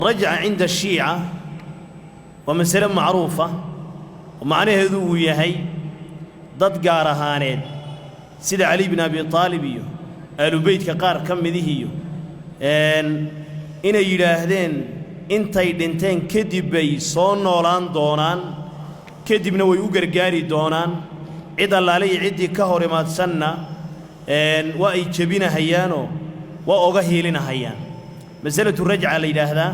رجع عند الشيعة ومسألة معروفة ومعنى هذو يهي ضد قارهانين سيد علي بن أبي طالب آل بيت كقار كم ذهيو إن يلاهدين intay dhinteen kadib bay soo noolaan doonaan kadibna way u gargaari doonaan cid allaale iyo ciddii ka hor imaadsanna waa ay jebinahayaanoo waa oga hiilinahayaan masalatu rajca la yidhaahdaa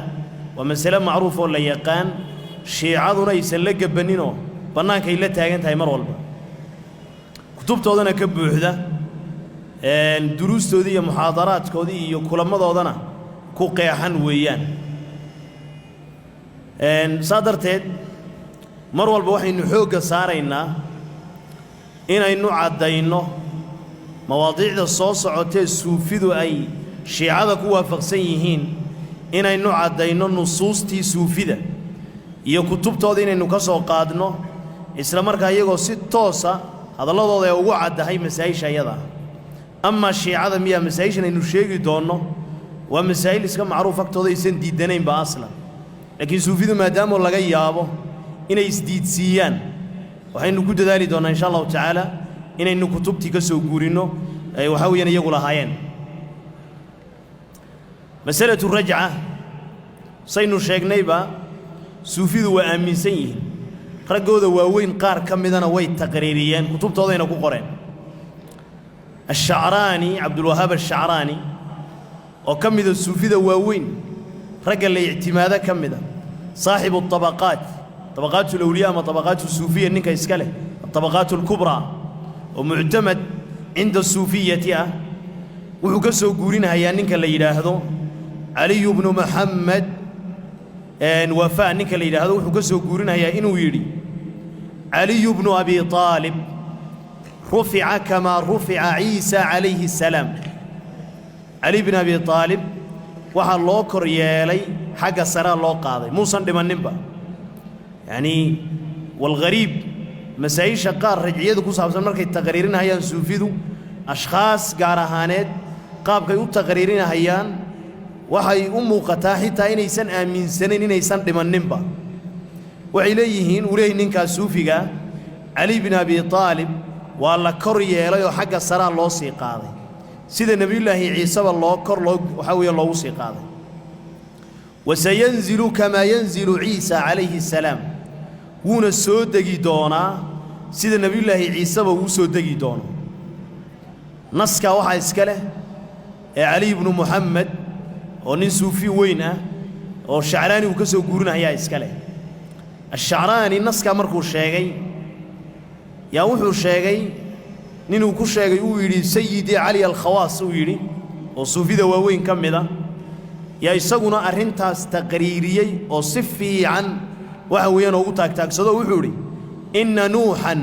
waa masale macruuf oo la yaqaan shiicaduna aysan la gabaninoo bannaankay la taagan tahay mar walba kutubtoodana ka buuxda duruustoodii iyo muxaadaraadkoodii iyo kulamadoodana ku qeexan weeyaan صادرتين مر والبا waxaynu xooga saaraynaa inaynu cadayno mawaadiicda soo socotay suufidu ay shiicada ku waafaqsan yihiin inaynu cadayno nusuustii suufida iyo kutubtooda inaynu ka soo qaadno isla markaa iyagoo si toosa hadalladooda ay ugu cadahay masaa'isha iyada ama shiicada miya masaa'isha inaynu sheegi doono waa masaa'il iska macruuf agtooda aysan diidanayn ba aslan لكن سوفيدو ما داموا لغا يابو إنا يسديدسيان وحين نكو دالي دونا إن شاء الله تعالى إنا إنو كتبتي كسو قورينو وحاوينا يقول هايين مسألة الرجعة سينو شيخ نيبا سوفيدو وآمين سيين رقو ذا واوين قار كمدانا ويت تقريريان كتبتو ذينا كو قرين الشعراني عبد الوهاب الشعراني وكمدو سوفيدو واوين رجل الاعتماد كمدا صاحب الطبقات طبقات الأولياء ما طبقات الصوفية إنك إسكاله الطبقات الكبرى ومعتمد عند الصوفية وحكسوا قولينها يا إنك اللي يلاهذو علي بن محمد وفاء إنك اللي يلاهذو وحكسوا قولينها يا إنو يري علي بن أبي طالب رفع كما رفع عيسى عليه السلام علي بن أبي طالب waxaa loo kor yeelay xagga sare loo qaaday muusan dhimaninba yani wal gharib masaayisha qaar rajciyadu ku saabsan markay taqriirinayaan suufidu ashkhaas gaar ahaaneed qaabkay u taqriirinayaan waxay u muuqataa xitaa inaysan aaminsanayn inaysan dhimaninba waxay leeyihiin uleey ninka suufiga Ali ibn Abi Talib waa la kor yeelay oo xagga sare loo sii qaaday سيد النبي الله عيسى الله كر له وحاول الله وسيقاده وسينزل كما ينزل عيسى عليه السلام هون السود دونا سيد النبي الله عيسى وسود دونا نسك واحد اسكله علي بن محمد ونسو في وينه والشعراني وكسو قورنا هي اسكله الشعراني نسك مركو شيغي يا وحو شيغي نينو ku sheegay uu yiri sayyidi ali al-khawas uu yiri oo suufida waaweyn kamida yaa isaguna arintaas taqriiriyay oo si fiican waxa weeyaan ugu taagtaagsado wuxuu yiri inna nuuhan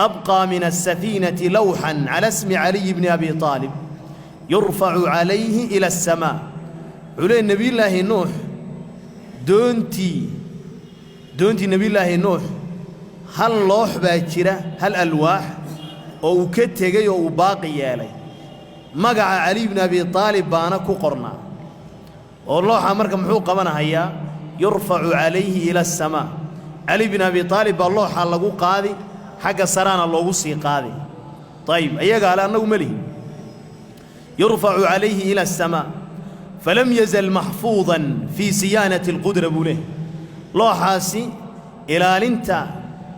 abqa min as-safinati lawhan ala ismi ali ibn abi talib yurfa'u alayhi ila as-sama ulay nabi allah nuuh doonti nabi allah nuuh hal loox baa jira hal alwaax oo ka tagay oo baaqi yeelay magaca Ali ibn Abi Talib baana ku qorna oo looxa marka muxuu qabanayaa yurfa'u alayhi ila as-sama Ali ibn Abi Talib looxa lagu qaadi xagga sarana loogu sii qaadi طيب ayaga ala anagu mali yurfa'u alayhi ila as-sama falam yazal mahfuzan fi siyanati al-qudra bulah looxaasi ilaalinta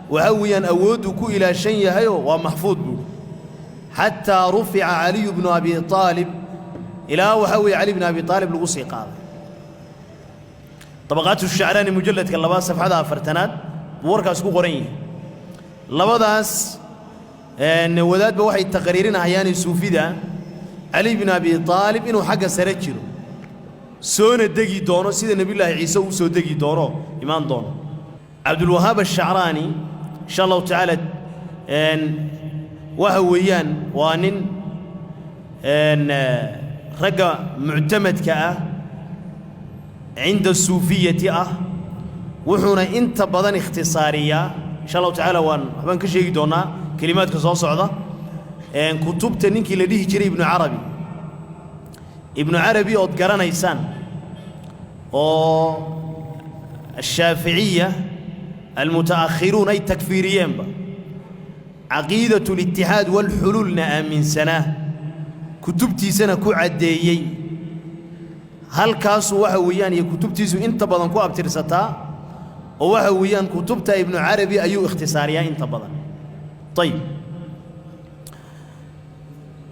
وهويا أودك إلى شيء هيو ومحفوظ به حتى رفع علي بن أبي طالب إلى وهوي علي بن أبي طالب لغسي قاضي طبقات الشعراني مجلد كاللباس صفحة فرتنات بوركا سكو قرين لبداس وداد بوحي التقريرين أحياني سوفي ده علي بن أبي طالب إنه حق سرجله سون الدقي دونه سيد النبي الله عيسى وسو الدقي دونه إيمان دونه عبد الوهاب الشعراني إن شاء الله تعالى وهويان وانن رقى معتمد كأه عند الصوفية وحنا انت بدن اختصارية إن شاء الله تعالى وان حبان كشيء دونا كلمات كصوص عضة كتبت نينك لديه جري ابن عربي أدقرنا إنسان الشافعية المتأخرون أي تكفيريين عقيدة الاتحاد والحلول نآمن سنة كتبتي سنة كعديي هل كاسو وحويان يكتبتي سو انت بدن كو ابترستا وحويان كتبتا ابن عربي ايو اختصاريا انت بدن طيب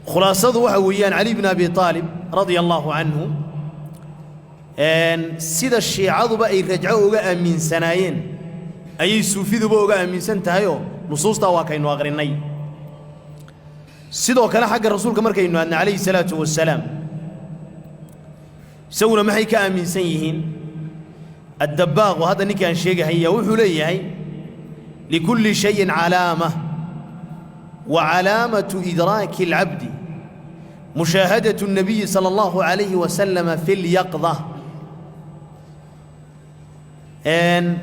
خلاصة وحويان علي بن ابي طالب رضي الله عنه ان سيد الشيعة بقى يرجعوا اوغا امين سنايين اي سوفيدو بقى اوغا امين سنتهايو نصوصتا واكاينو اغريناي سيدو كلا حق الرسول كمركينو ان عليه الصلاة والسلام سونا ما هي كامين سيهين الدباغ وهذا نكان شيء هي وحليه لكل شيء علامة وعلامة إدراك العبد مشاهدة النبي صلى الله عليه وسلم في اليقظة ان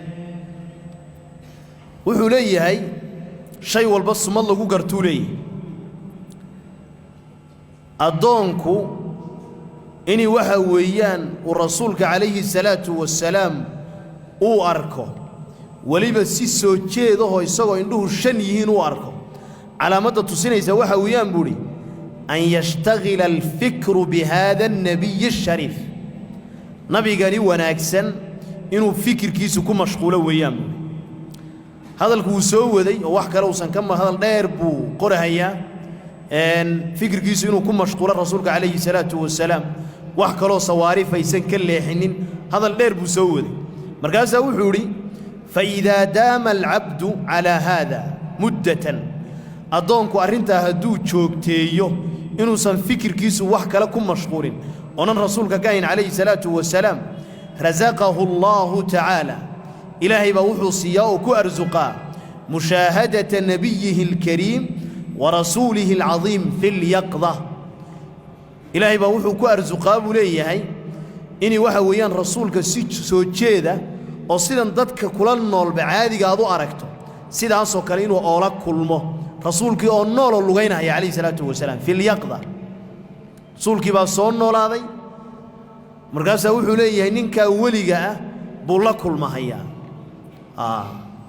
وحليه شيء والبص ما الله قرتولي أدونكو إني وحويان ورسولك عليه الصلاة والسلام أو أركو وليبا سيسو جيدو يسوى إنه شنيهين أو أركو على مدى تسينيسا وحويان بولي أن يشتغل الفكر بهذا النبي الشريف نبي قالي وناكسن إنه فكر كيسو كو مشغولة ويان هذا الكوسو ذي وحكا روسان كما هذا الديربو قرهيا ان فكر كيسو إنه كو مشغولة رسولك عليه الصلاة والسلام وحكا لو صواري فيسن كالليحنين هذا الديربو سوذي مركزا وحوري فإذا دام العبد على هذا مدة أدونكو أرنتا هدو تشوكتيو إنو سن فكر كيسو وحكا لكم مشغولين ونن رسولك كاين عليه الصلاة والسلام رزقه الله تعالى إلهي بوحو صياؤك أرزقا مشاهدة نبيه الكريم ورسوله العظيم في اليقظة إلهي بوحو أرزقا بليه إني وحويان رسولك سوجيدا وصيدا دادك كلان نول بعادي قادو أركتو سيدا عصو كالينو أولاك كلمو رسولك أنول اللغينة عليه الصلاة والسلام في اليقظة رسولك باصون نول هذا مرقاسا وحو ليه ننكا وليقا بولا كلمة هيا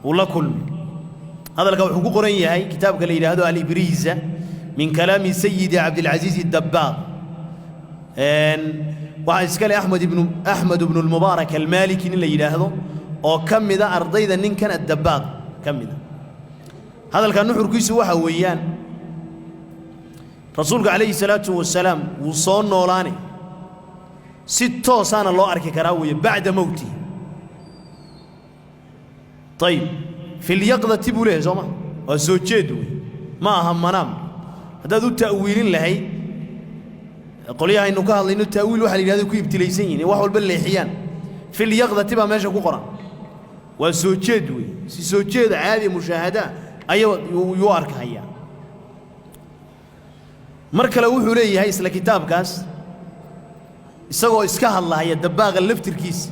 بولا كلمة هذا لك وحو قرية هاي كتابك اللي هذا الإبريزة من كلام سيد عبد العزيز الدباغ وعسكال أحمد بن المبارك المالكي اللي يلاحظه أو كم ذا أرضي ذا نين كان الدباغ كم ذا هذا كان نحر كيسو وحويان رسولك عليه الصلاة والسلام وصون نولاني 6 سنة الله أركي كراوية بعد موتي طيب في اليقظة تبو له زوما وزوجيدو ما أهم منام هذا ذو تأويل لهي قل يا إنه كهل إنه التأويل واحد هذا كوي ابتليسين واحد باللحيان في اليقظة تبقى ماشي كقران وزوجيدو زوجيد عادي مشاهدة أيوة يوارك هيا مركل وحو ليه هاي إسلا كتاب كاس isagoo iska hadlaya dabaaqa laftirkiisa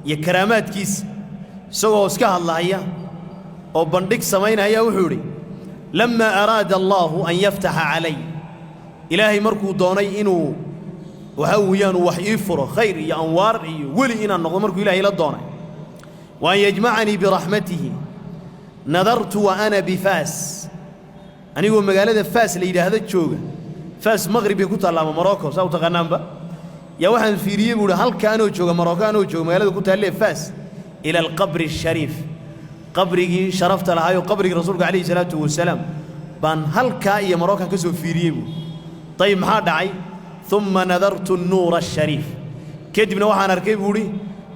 iyo karaamaadkiisa isagoo iska hadlaya oo bandhig sameynaya wuxuu yiri lamma arada Allah an yaftaha alay ilaahi markuu doonay inuu waxa weeyaan wax ii furo khayr iyo anwaar iyo wali inaan noqdo markuu ilaahi la doonay wa yajma'ani bi rahmatihi nadartu wa ana bi Fas anigoo magaalada Fas la yiraahdo jooga Fas maghribi ku taalaama Morocco saw taqaanaanba يا واحد في ريب ولا هل كانوا جوا مراكانوا جوا ما يلدوا كنت هلا فاس إلى القبر الشريف قبري شرفت لها وقبري رسولك عليه الصلاة والسلام بان هل كاي مراكا كسو في ريب طيب ما داعي ثم نذرت النور الشريف كده من واحد أركب ولي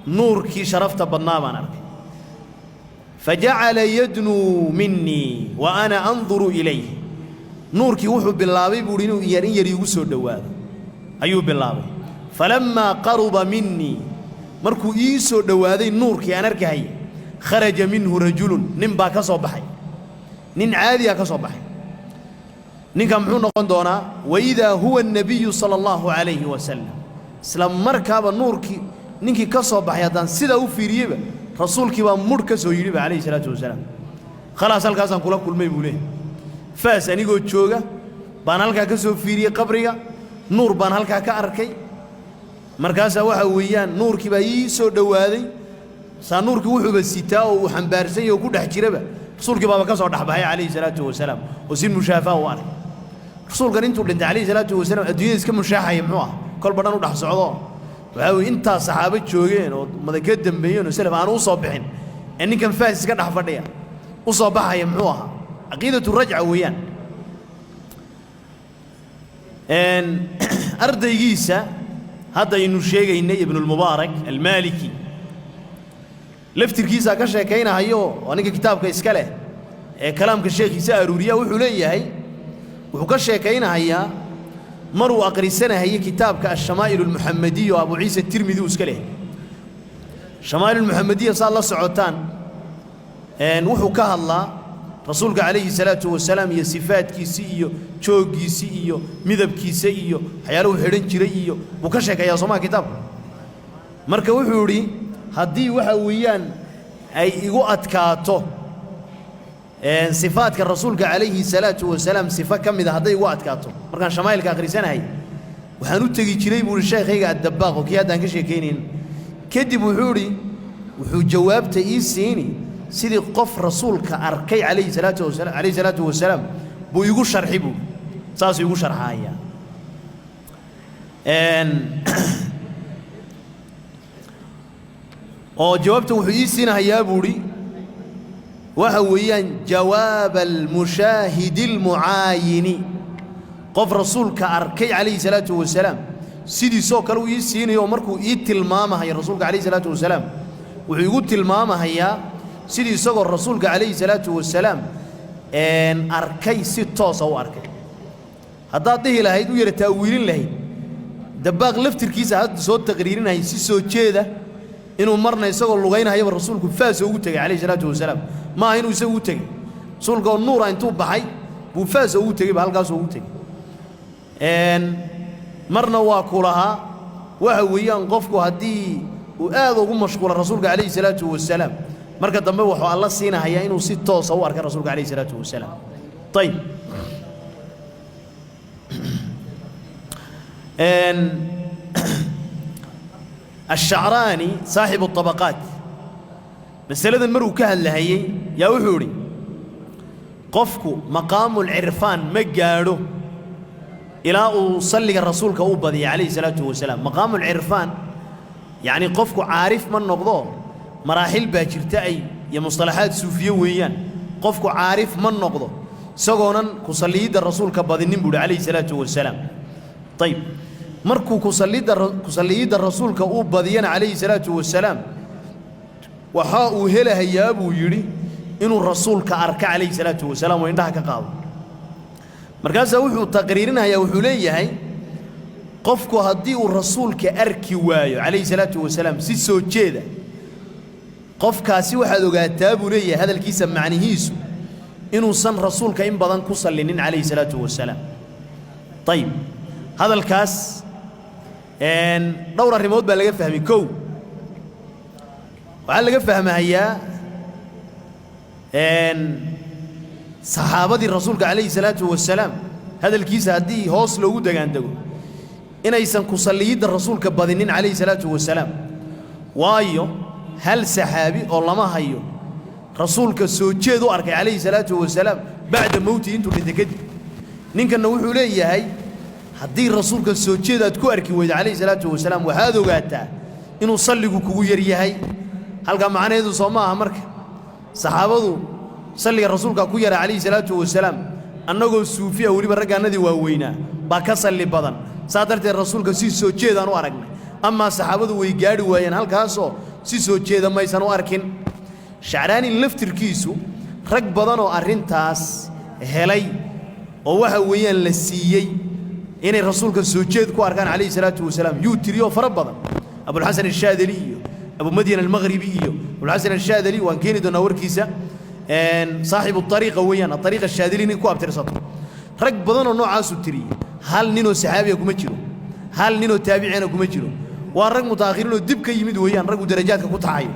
نور كي شرفت بالنام أنا فجعل يدنو مني وأنا أنظر إليه نور كي وحب بالله بيقولينو يري يوسو دواد أيوب بالله فلما قرب مني مركو إيسو دوادي النور كي أنا أركهي خرج منه رجل نمبا كصبحي نين عادي كصبحي نين كمحون قندونا وإذا هو النبي صلى الله عليه وسلم سلام مركب النور كي نين كي كصبحي هذا سيدا وفيريبه رسول كي بمركز ويريبه عليه الصلاة والسلام خلاص الكاسم كل ما يقوله فاس أني قلت شوجا بانالك كسو فيري قبرية نور بانالك كأركي markaasa waxa weeyaan nuurkii baa ii soo dhawaaday saa nuurkii wuxuu basitaa oo xambaarsan yahay oo ku dhex jiraba rasuulkii baa ka soo dhaxbahay calayhi salaatu wasalaam oo si mushaafa u arkay rasuulkan intuu dhintay calayhi salaatu wasalaam adduunyada iska mushaaxay muxuu ah kol badan u dhax socdo waxa weey inta saxaabo joogeen oo madaka dambeeyeen oo salaf aan u soo bixin ninkan faas iska dhax fadhiya u soo baxay muxuu ah aqeedatu raj'a weeyaan ardaygiisa hadda inuu sheegaynay ibn al-Mubarak al-Maliki laftirkiisa ka sheekaynayo aniga kitaabka iska leh ee kalaamka sheekhiisa aruuriya wuxuu leeyahay wuxuu ka sheekaynayaa maruu aqrisanahay kitaabka ash-Shamaa'il al-Muhammadiyya Abu Isa at-Tirmidhi iska leh Shamaa'il al-Muhammadiyya saa la socotaan wuxuu ka hadlaa rasuulka calayhi salaatu wasalaam iyo sifaadkiisa iyo joogiisa iyo midabkiisa iyo waxyaaluhu xidhan jiray iyo uu ka sheekayaa Soomaa kitaabka marka wuxuu yiri haddii waxa weeyaan ay igu adkaato sifaadka rasuulka calayhi salaatu wasalaam sifa kamid ah hadday igu adkaato markaan shamaa'ilka akhrisanahay waxaan u tagi jiray buu sheekhayga ad-Dabbaaq oo kiyadaan ka sheekaynayn kadib wuxuu jawaabta ii siini sidii qof rasuulka arkay calayhi salaatu wasalaam buu igu sharxi buu saas igu sharxaya oo jawaabta wuxuu ii siinayaa buuri waxa weeyaan jawaab al-mushaahid al-mu'ayyin qof rasuulka arkay calayhi salaatu wasalaam sidii soo kale uu ii siinayo markuu ii tilmaamahay rasuulka calayhi salaatu wasalaam wuxuu igu tilmaamayaa sidii isagoo rasuulka calayhi salaatu wasalaam arkay si toos ah u arkay haddaad dhihi lahayd u yara taawiilin lahayd Dabbaaq laftirkiisa hadda soo taqriirinahay si soo jeeda inuu marna isagoo lugaynayo rasuulku faas ugu tagay calayhi salaatu wasalaam ma inuu isagu tagay rasuulka nuur intuu baxay buu faas ugu tagay halkaas ugu tagay marna waa kulaha waxa weeyaan qofku hadii uu aad ugu mashquul rasuulka calayhi salaatu wasalaam marka dambe wuxuu alla siinayaa inuu si toos ah u arko rasuulka calayhi salaatu wasalaam طيب الشعراني صاحب الطبقات مسألة مرو كهل لهي يا وحوري قفكو مقام العرفان مجارو إلى أصلي الرسول كأوبضي عليه الصلاة والسلام مقام العرفان يعني قفكو عارف من نقضه مراحل باكرتاي يا مصطلحات صوفية ويان قفكو عارف من نقضه سجونا كصليد الرسول كبضي النبي عليه الصلاة والسلام طيب markuu ku saliida rasuulka uu badiyana calayhi salaatu wasalaam waxa uu helayaa buu yiri inuu rasuulka arka calayhi salaatu wasalaam oo indhaha ka qaado markaas wuxuu taqriirinayaa wuxuu leeyahay qofku hadii uu rasuulka arki waayo calayhi salaatu wasalaam si soo jeeda qofkaasi waxaad ogaataa buu leeyahay hadalkiisa macnihiisu inuu san rasuulka in badan ku salinin calayhi salaatu wasalaam طيب hadalkaas dhowr arrimood baa laga fahmay kow waxa laga fahmayaa saxaabadii rasuulka calayhi salaatu wasalaam hadalkiisa hadii hoos loogu dagaandago inaysan ku saliyida rasuulka badinin calayhi salaatu wasalaam waayo hal saxaabi oo lama hayo rasuulka soo jeed u arkay calayhi salaatu wasalaam bacda mawti intuu dhintay kadib ninkana wuxuu leeyahay haddii rasuulka soo jeedaad ku arki weydo calayhi salaatu wasalaam waxaad ogaataa inuu salligu kugu yar yahay halka macnaheedu soo maaha marka saxaabadu salliga rasuulka ku yara calayhi salaatu wasalaam annagoo suufiya waliba raggaanadii waaweynaa baa ka salli badan saa darteed rasuulka si soo jeedaan u aragnay ama saxaabadu way gaadhi waayeen halkaasoo si soo jeeda maysan u arkin shacraani laftirkiisu rag badan oo arrintaas helay oo waxa weeyaan la siiyey إن الرسول كسوجد كوار كان عليه الصلاة والسلام يوتريو فربضا أبو الحسن الشاذلي أبو مدين المغربي أبو الحسن الشاذلي وان كيني دون وركيسة صاحب الطريقة ويانا الطريقة الشاذلي نكو أبترسطه رك بدن نوع عاسو تري هل نينو سحابي كمجرو هل نينو تابعين كمجرو وان رك متأخرين دب كيمد ويان رك درجات كتعايو